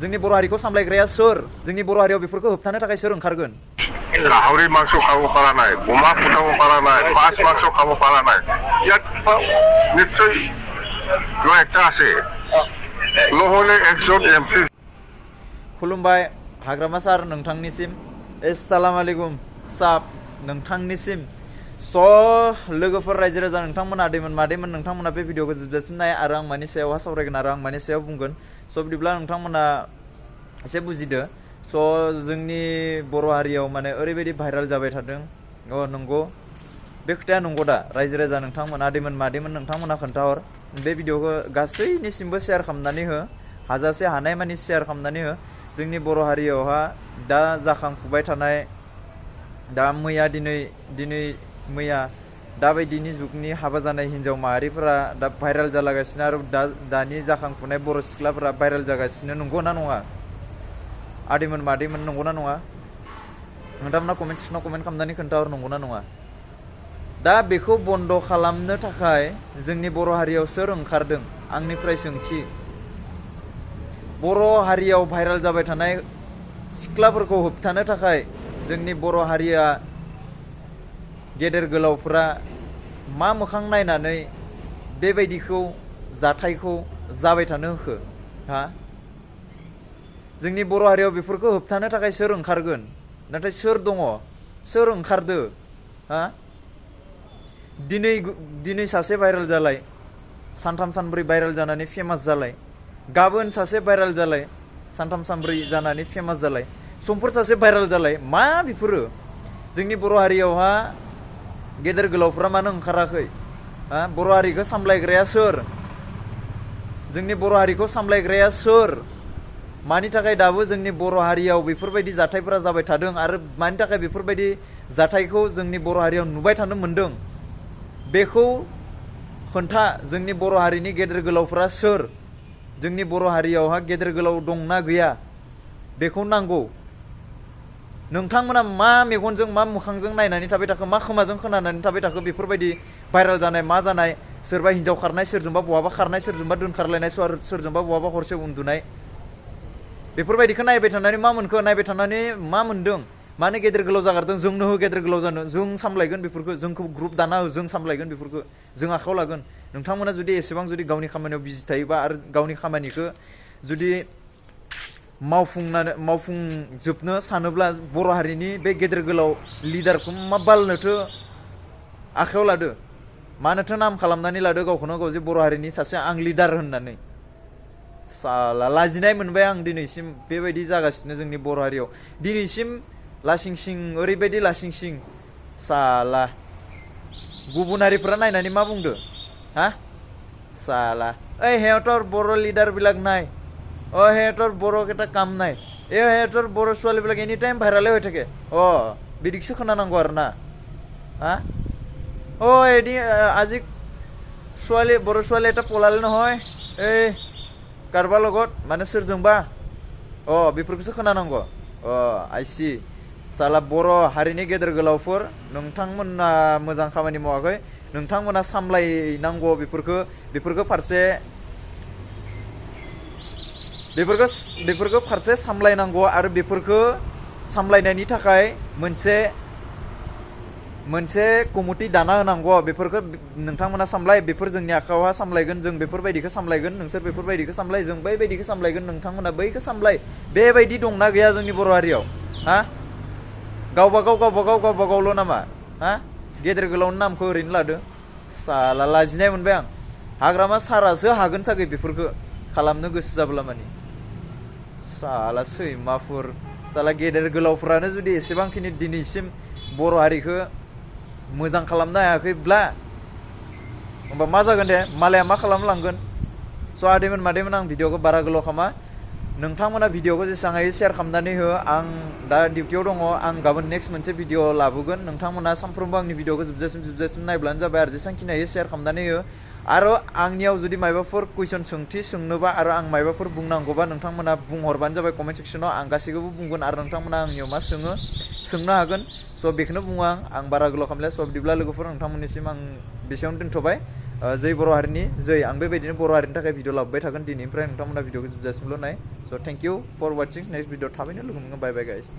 जोंनि बर' हारिखौ सामलायग्राया सोर जोंनि बर' हारियाव बेफोरखौ होबथानो थाखाय सोर ओंखारगोन গাহৰি মাংস খাব পৰা নাই বোমা ফুটাব পৰা নাই মাছ মাংস খাব পৰা নাই ইয়াত নিশ্চয় কিবা একটা আছে নহ'লে একজন এমপি खुलुमबाय हाग्रामा सार नोंथांनिसिम अस्सलाम वालेकुम साब नोंथांनिसिम स' लोगोफोर रायजो राजा नोंथांमोना आदैमोन मादैमोन नोंथांमोना बे भिडिअखौ जोबजासिम नाय आरो आं मानि सायावहा सावरायगोन आरो आं मानि सायाव बुंगोन स' बिदिब्ला नोंथांमोना एसे बुजिदो स' जोंनि बर' हारियाव माने ओरैबायदि भाइराल जाबाय थादों नंगौ बे खोथाया नंगौ दा रायजो राजा नोंथांमोन आदैमोन मादैमोन नोंथांमोना खोन्थाहर बे भिडिअखौ गासैनिसिमबो शेयार खालामनानै हो हाजासे हानाय मानि शेयार खालामनानै हो जोंनि बर' हारियावहा दा जाखांफुबाय थानाय दा मैया दाबायदिनि जुगनि हाबा जानाय हिन्जाव माहारिफोरा दा भाइराल जालागासिनो आरो दानि जाखांफुनाय बर' सिख्लाफोरा भाइराल जागासिनो नंगौ ना नङा आदैमोन मादैमोन नंगौ ना नङा नोंथांमोना कमेन्ट सेक्सनाव कमेन्ट खालामनानै खोन्थाहर नंगौ ना नङा दा बेखौ बन्द खालामनो थाखाय जोंनि बर' हारियाव सोर ओंखारदों आंनिफ्राय सोंथि बर' हारियाव भाइराल जाबाय थानाय सिख्लाफोरखौ होबथानो थाखाय जोंनि बर' हारिया गेदेर गोलावफोरा मा मोखां नायनानै बेबायदिखौ जाथायखौ जाबाय थानो होखो हा जोंनि बर' हारियाव बेफोरखौ होबथानो थाखाय सोर ओंखारगोन नाथाय सोर दङ सोर ओंखारदो हा दिनै सासे भाइराल जालाय सानथाम सानब्रै भाइराल जानानै फेमास जालाय गाबोन सासे भाइराल जालाय सानथाम सानब्रै जानानै फेमास जालाय समफोर सासे भाइराल जालाय मा बेफोरो जोंनि बर' हारियावहा गेदेर गोलावफ्रा मानो ओंखाराखै हा बर' हारिखौ सामलायग्राया सोर जोंनि बर' हारिखौ सामलायग्राया सोर मानि थाखाय दाबो जोंनि बर' हारियाव बेफोरबायदि जाथायफोरा जाबाय थादों आरो मानि थाखाय बेफोरबायदि जाथायखौ जोंनि बर' हारियाव नुबाय थानो मोन्दों बेखौ खोन्था जोंनि बर' हारिनि गेदेर गोलावफ्रा सोर जोंनि बर' हारियावहा गेदेर गोलाव दंना गैया बेखौ नांगौ नोंथांमोना मा मेगनजों मा मोखांजों नायनानै थाबाय थाखो मा खोमाजों खोनानानै थाबाय थाखो बेफोरबायदि भाइराल जानाय मा जानाय सोरबा हिन्जाव खारनाय सोरजोंबा बहाबा खारनाय सोरजोंबा दोनखारलायनाय सोरजोंबा बहाबा हरसे उन्दुनाय बेफोरबायदिखौ नायबाय थानानै मा मोनखो नायबाय थानानै मा मोन्दों मानो गेदेर गोलाव जागारदों जोंनो हो गेदेर गोलाव जानो जों सामलायगोन बेफोरखौ जोंखौ ग्रुप दाना हो जों सामलायगोन बेफोरखौ जों आखायाव लागोन नोंथांमोना जुदि एसेबां जुदि गावनि खामानियाव बिजि थायोबा आरो गावनि खामानिखौ जुदि मावफुंजोबनो सानोब्ला बर' हारिनि बे गेदेर गोलाव लिडारखौ मा बालनोथो आखायाव लादो मानोथो नाम खालामनानै लादो गावखौनो गाव जे बर' हारिनि सासे आं लिडार होननानै साला लाजिनाय मोनबाय आं दिनैसिम बेबायदि जागासिनो जोंनि बर' हारियाव दिनैसिम लासिंसिं ओरैबायदि लासिंसिं साला गुबुन हारिफोरा नायनानै मा बुंदो हा साला ओइ हेतर बर' लिडार বিলাক নাই হেতৰ বৰ কেইটা কাম নাই হেতৰ বৰ ছোৱালীবিলাক এনি টাইম ভাইৰালে হৈ থাকে বিদিকসো खोनानांगौ आरो ना हा এদিন আজি बर' ছোৱালী এটা পলালে নহয় এই কারবা লগত মানে सोरजोंबा बेफोरखौसो खोनानांगौ आइसि साला बर' हारिनि गेदेर गोलावफोर नोंथांमोना मोजां खामानि मावाखै नोंथांमोना सामलायनांगौ बेफोरखौ फारसे सामलायनांगौ आरो बेफोरखौ सामलायनायनि थाखाय मोनसे कमिटि दाना होनांगौ बेफोरखौ नोंथांमोना सामलाय बेफोर जोंनि आखायावहा सामलायगोन जों बेफोरबायदिखौ सामलायगोन नोंसोर बेफोरबायदिखौ सामलाय जों बैबायदिखौ सामलायगोन नोंथांमोना बैखौ सामलाय बेबायदि दंना गैया जोंनि बर' हारियाव हा गावबागावल' नामा हा गेदेर गोलावनि नामखौ ओरैनो लादो साला लाजिनाय मोनबाय आं हाग्रामा सारासो हागोन सागै बेफोरखौ खालामनो गोसो जाब्ला माने साला सैमाफोर साला गेदेर गोलावफ्रानो जुदि एसेबांखिनि दिनैसिम बर' हारिखौ मोजां खालामनो हायाखैब्ला होमबा मा जागोन दे मालाया मा खालामलांगोन स' आदैमोन मादैमोन आं भिडिअखौ बारा गोलाव खालामा नोंथांमोना भिडिअखौ जेसेबां हायो शेयार खालामनानै हो आं दा डिउटियाव दङ आं गाबोन नेक्स्ट मोनसे भिडिअ लाबोगोन नोंथांमोना सानफ्रोमबो आंनि भिडिअखौ जोबजासिम नायब्लानो जाबाय आरो जेसेबांखिनि हायो शेयार खालामनानै हो आरो आंनियाव जुदि माबाफोर कुइसन सोंथि सोंनोबा आरो आं माबाफोर बुंनांगौबा नोंथांमोना बुंहरबानो जाबाय कमेन्ट सेक्सनाव आं गासैखौबो बुंगोन आरो नोंथांमोना आंनियाव मा सोंनो हागोन स' बेखौनो बुङो आं बारा गोलाव खालामला स' बिदिब्ला लोगोफोर नोंथांमोननिसिम आं बेसेयावनो दोनथ'बाय जै बर' हारिनि जै आं बेबायदिनो बर' हारिनि थाखाय भिडिअ लाबोबाय थागोन दिनैनिफ्राय नोंथांमोना भिडिअखौ जोबजासिमल' नाय स' thank you for watching next video थाबैनो लोगो मोनगोन बाय बाय गाइस